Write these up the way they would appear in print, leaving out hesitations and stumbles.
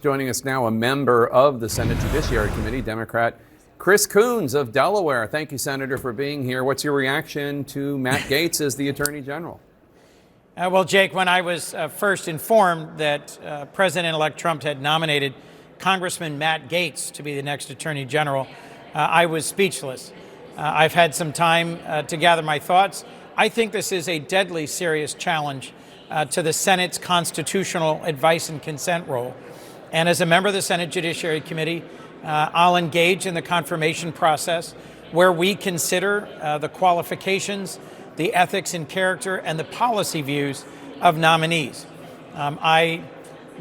Joining us now, a member of the Senate Judiciary Committee, Democrat Chris Coons of Delaware. Thank you, Senator, for being here. What's your reaction to Matt Gaetz as the Attorney General? Well, Jake, when I was first informed that President-elect Trump had nominated Congressman Matt Gaetz to be the next Attorney General, I was speechless. I've had some time to gather my thoughts. I think this is a deadly serious challenge to the Senate's constitutional advice and consent role. And as a member of the Senate Judiciary Committee, I'll engage in the confirmation process where we consider the qualifications, the ethics and character, and the policy views of nominees. I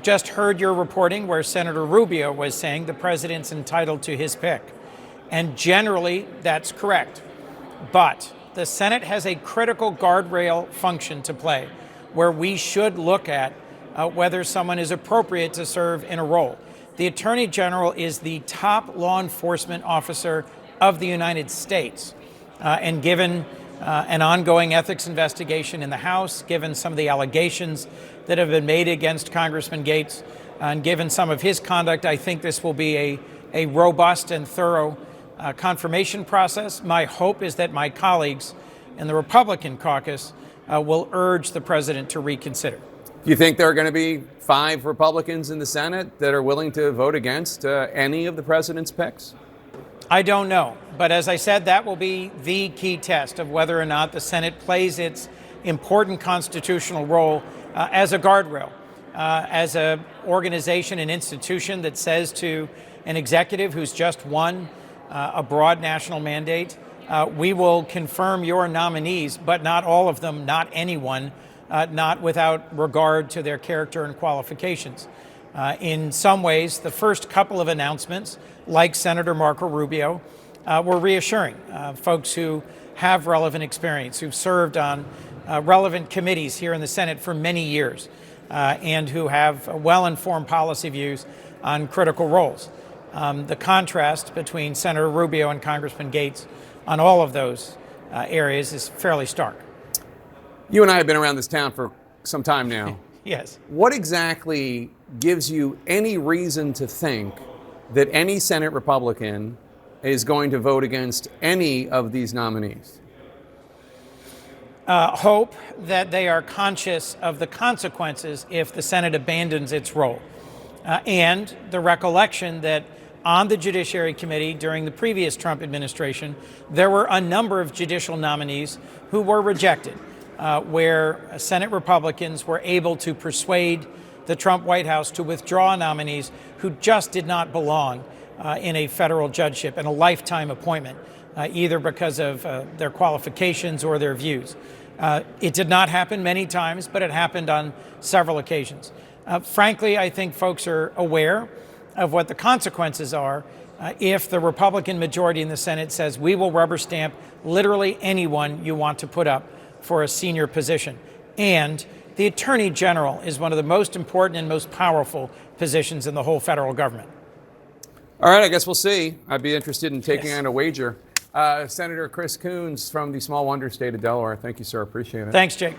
just heard your reporting where Senator Rubio was saying the president's entitled to his pick. And generally, that's correct. But the Senate has a critical guardrail function to play where we should look at whether someone is appropriate to serve in a role. The Attorney General is the top law enforcement officer of the United States. And given an ongoing ethics investigation in the House, given some of the allegations that have been made against Congressman Gaetz, and given some of his conduct, I think this will be a robust and thorough confirmation process. My hope is that my colleagues in the Republican caucus will urge the president to reconsider. Do you think there are going to be 5 Republicans in the Senate that are willing to vote against any of the president's picks? I don't know. But as I said, that will be the key test of whether or not the Senate plays its important constitutional role as a guardrail, as an organization, an institution that says to an executive who's just won a broad national mandate, we will confirm your nominees, but not all of them, not anyone, not without regard to their character and qualifications. In some ways, the first couple of announcements, like Senator Marco Rubio, were reassuring. Folks who have relevant experience, who've served on relevant committees here in the Senate for many years, and who have well-informed policy views on critical roles. The contrast between Senator Rubio and Congressman Gaetz on all of those areas is fairly stark. You and I have been around this town for some time now. Yes. What exactly gives you any reason to think that any Senate Republican is going to vote against any of these nominees? Hope that they are conscious of the consequences if the Senate abandons its role. And the recollection that on the Judiciary Committee during the previous Trump administration, there were a number of judicial nominees who were rejected. Where Senate Republicans were able to persuade the Trump White House to withdraw nominees who just did not belong in a federal judgeship and a lifetime appointment, either because of their qualifications or their views. It did not happen many times, but it happened on several occasions. Frankly, I think folks are aware of what the consequences are if the Republican majority in the Senate says we will rubber stamp literally anyone you want to put up for a senior position. And the Attorney General is one of the most important and most powerful positions in the whole federal government. All right, I guess we'll see. I'd be interested in taking on a wager. Senator Chris Coons from the small wonder state of Delaware. Thank you, sir. Appreciate it. Thanks, Jake.